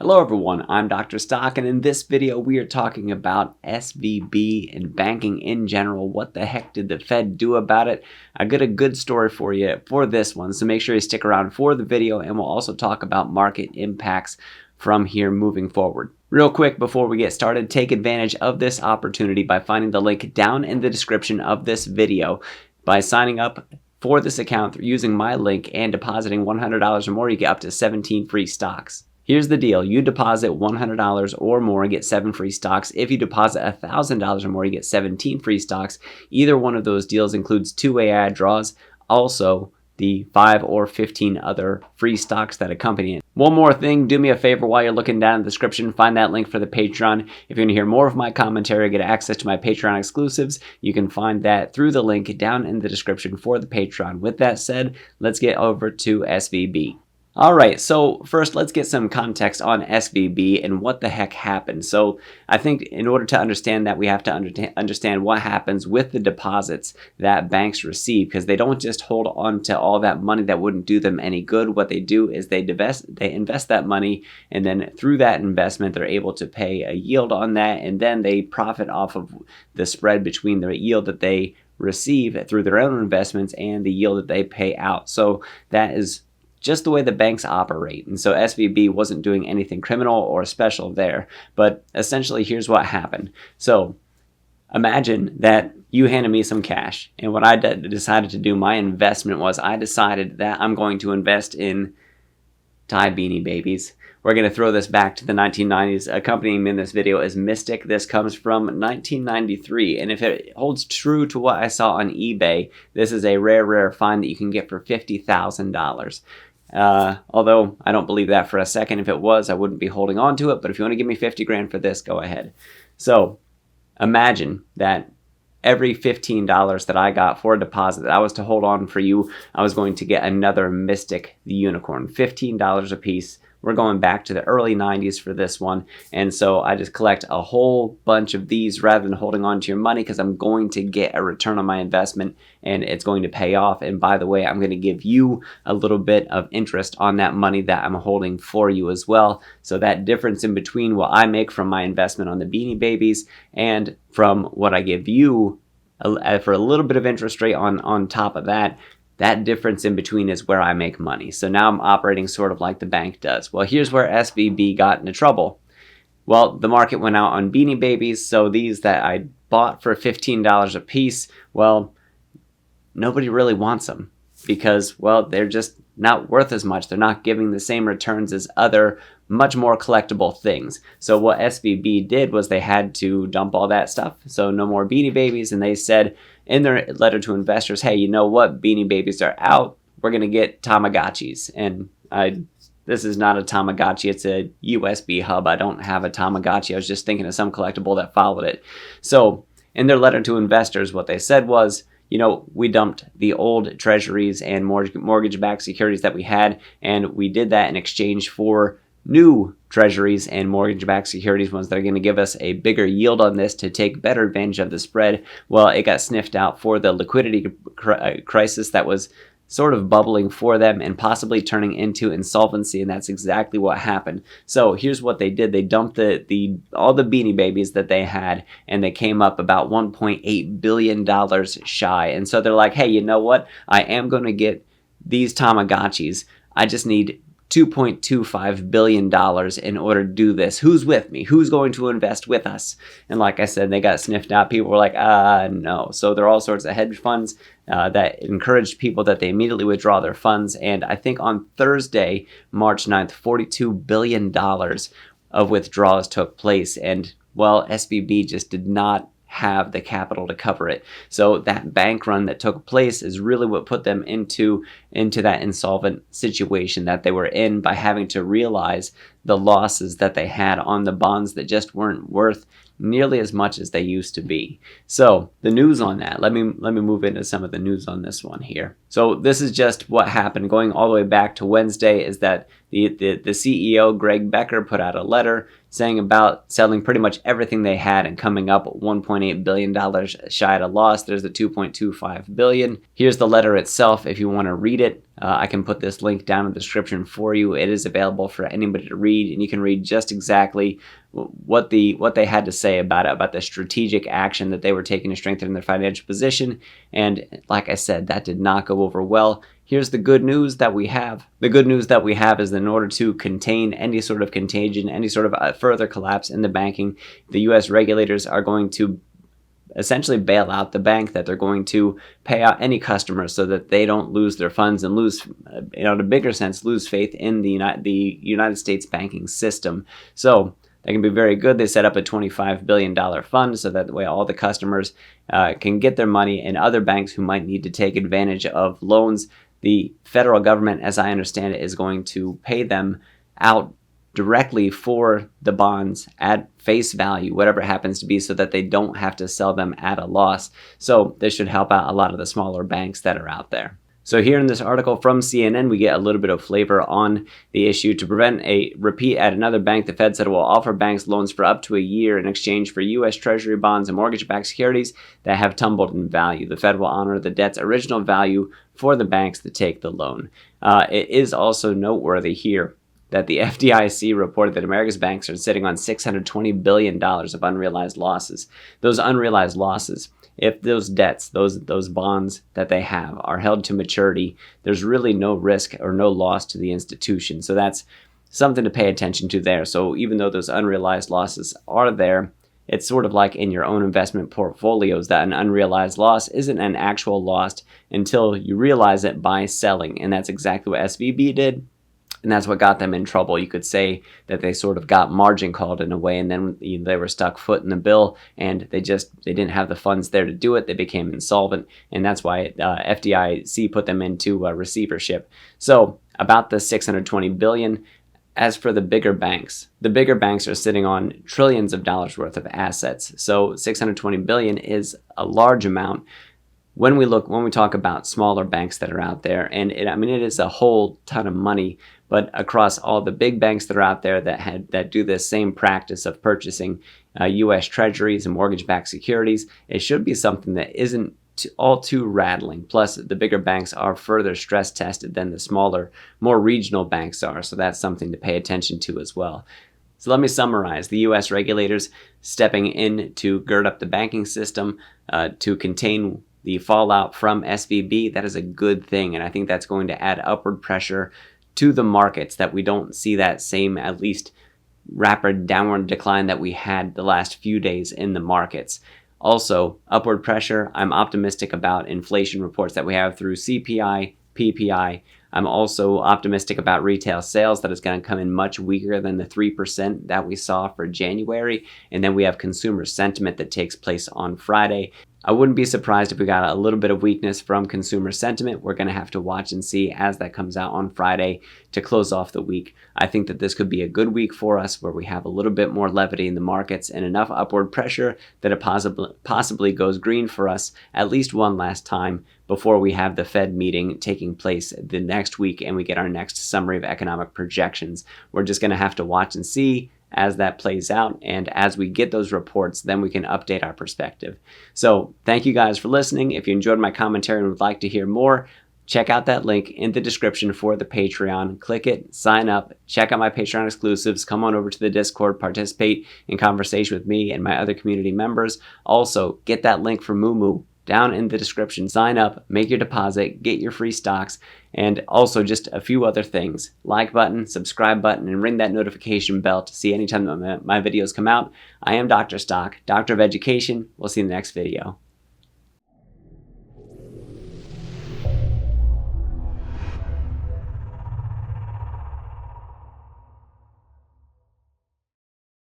Hello everyone, I'm Dr. Stock, and in this video we are talking about SVB and banking in general. What the heck did the Fed do about it? I got a good story for you for this one, so make sure you stick around for the video, and we'll also talk about market impacts from here moving forward. Real quick before we get started, take advantage of this opportunity by finding the link down in the description of this video. By signing up for this account using my link and depositing $100 or more, you get up to 17 free stocks. Here's the deal. You deposit $100 or more and get 7 free stocks. If you deposit $1,000 or more, you get 17 free stocks. Either one of those deals includes 2 AI draws, also the 5 or 15 other free stocks that accompany it. One more thing, do me a favor while you're looking down in the description, find that link for the Patreon. If you're going to hear more of my commentary, get access to my Patreon exclusives, you can find that through the link down in the description for the Patreon. With that said, let's get over to SVB. Alright, so first let's get some context on SVB and what the heck happened. So I think in order to understand that, we have to understand what happens with the deposits that banks receive, because they don't just hold on to all that money that wouldn't do them any good. What they do is they invest that money, and then through that investment they're able to pay a yield on that, and then they profit off of the spread between the yield that they receive through their own investments and the yield that they pay out. So that is just the way the banks operate. And so SVB wasn't doing anything criminal or special there. But essentially, here's what happened. So imagine that you handed me some cash. And what I decided to do, my investment was, I decided that I'm going to invest in Thai Beanie Babies. We're going to throw this back to the 1990s. Accompanying me in this video is Mystic. This comes from 1993. And if it holds true to what I saw on eBay, this is a rare find that you can get for $50,000. Although I don't believe that for a second. If it was, I wouldn't be holding on to it. But if you want to give me 50 grand for this, go ahead. So imagine that every $15 that I got for a deposit that I was to hold on for you, I was going to get another Mystic the Unicorn, $15 a piece. We're going back to the early 90s for this one. And so I just collect a whole bunch of these rather than holding on to your money, because I'm going to get a return on my investment and it's going to pay off. And by the way, I'm going to give you a little bit of interest on that money that I'm holding for you as well. So that difference in between what I make from my investment on the Beanie Babies and from what I give you for a little bit of interest rate on top of that, that difference in between is where I make money. So now I'm operating sort of like the bank does. Well, here's where SVB got into trouble. Well, the market went out on Beanie Babies, so these that I bought for $15 a piece, well, nobody really wants them because, well, they're just not worth as much. They're not giving the same returns as other much more collectible things. So what SVB did was they had to dump all that stuff. So no more Beanie Babies, and they said in their letter to investors, hey, you know what? Beanie Babies are out. We're going to get Tamagotchis. And this is not a Tamagotchi. It's a USB hub. I don't have a Tamagotchi. I was just thinking of some collectible that followed it. So in their letter to investors, what they said was, you know, we dumped the old treasuries and mortgage-backed securities that we had, and we did that in exchange for new treasuries and mortgage-backed securities, ones that are going to give us a bigger yield on this to take better advantage of the spread. Well, it got sniffed out for the liquidity crisis that was sort of bubbling for them and possibly turning into insolvency, and that's exactly what happened. So here's what they did. They dumped all the Beanie Babies that they had, and they came up about $1.8 billion shy. And so they're like, hey, you know what? I am going to get these Tamagotchis. I just need $2.25 billion in order to do this. Who's with me? Who's going to invest with us? And like I said, they got sniffed out. People were like, no. So there are all sorts of hedge funds that encouraged people that they immediately withdraw their funds. And I think on Thursday, March 9th, $42 billion of withdrawals took place. And, well, SVB just did not have the capital to cover it. So that bank run that took place is really what put them into that insolvent situation that they were in, by having to realize the losses that they had on the bonds that just weren't worth nearly as much as they used to be. So the news on that, let me move into some of the news on this one here. So this is just what happened going all the way back to Wednesday, is that the CEO, Greg Becker, put out a letter saying about selling pretty much everything they had and coming up $1.8 billion shy at a loss. There's the $2.25 billion. Here's the letter itself if you want to read it. I can put this link down in the description for you. It is available for anybody to read, and you can read just exactly what they had to say about it, about the strategic action that they were taking to strengthen their financial position. And like I said, that did not go over well. Here's the good news that we have. The good news that we have is that in order to contain any sort of contagion, any sort of further collapse in the banking, the U.S. regulators are going to essentially bail out the bank, that they're going to pay out any customers so that they don't lose their funds and lose, in a bigger sense, lose faith in the United States banking system. So that can be very good. They set up a $25 billion fund so that way all the customers can get their money, and other banks who might need to take advantage of loans, the federal government, as I understand it, is going to pay them out directly for the bonds at face value, whatever it happens to be, so that they don't have to sell them at a loss. So this should help out a lot of the smaller banks that are out there. So here in this article from CNN, we get a little bit of flavor on the issue. To prevent a repeat at another bank, the Fed said it will offer banks loans for up to a year in exchange for U.S. Treasury bonds and mortgage-backed securities that have tumbled in value. The Fed will honor the debt's original value for the banks that take the loan. It is also noteworthy here that the FDIC reported that America's banks are sitting on $620 billion of unrealized losses. Those unrealized losses, if those debts, those bonds that they have are held to maturity, there's really no risk or no loss to the institution. So that's something to pay attention to there. So even though those unrealized losses are there, it's sort of like in your own investment portfolios that an unrealized loss isn't an actual loss until you realize it by selling. And that's exactly what SVB did. And that's what got them in trouble. You could say that they sort of got margin called in a way, and then they were stuck foot in the bill, and they didn't have the funds there to do it. They became insolvent, and that's why FDIC put them into receivership. So about the $620 billion. As for the bigger banks are sitting on trillions of dollars worth of assets. So $620 billion is a large amount. When we talk about smaller banks that are out there, and it is a whole ton of money, but across all the big banks that are out there that do this same practice of purchasing U.S. Treasuries and mortgage-backed securities, it should be something that isn't all too rattling. Plus, the bigger banks are further stress tested than the smaller, more regional banks are, so that's something to pay attention to as well. So let me summarize. The U.S. regulators stepping in to gird up the banking system to contain the fallout from SVB. That is a good thing, and I think that's going to add upward pressure to the markets, that we don't see that same, at least, rapid downward decline that we had the last few days in the markets. Also, upward pressure, I'm optimistic about inflation reports that we have through CPI, PPI. I'm also optimistic about retail sales, that is going to come in much weaker than the 3% that we saw for January. And then we have consumer sentiment that takes place on Friday. I wouldn't be surprised if we got a little bit of weakness from consumer sentiment. We're going to have to watch and see as that comes out on Friday to close off the week. I think that this could be a good week for us, where we have a little bit more levity in the markets and enough upward pressure that it possibly goes green for us at least one last time before we have the Fed meeting taking place the next week and we get our next summary of economic projections. We're just going to have to watch and see as that plays out, and as we get those reports, then we can update our perspective. So thank you guys for listening. If you enjoyed my commentary and would like to hear more, check out that link in the description for the Patreon. Click it, sign up, check out my Patreon exclusives, come on over to the Discord, participate in conversation with me and my other community members. Also, get that link for Moomoo down in the description. Sign up, make your deposit, get your free stocks, and also just a few other things. Like button, subscribe button, and ring that notification bell to see anytime that my videos come out. I am Dr. Stock, Doctor of Education. We'll see you in the next video.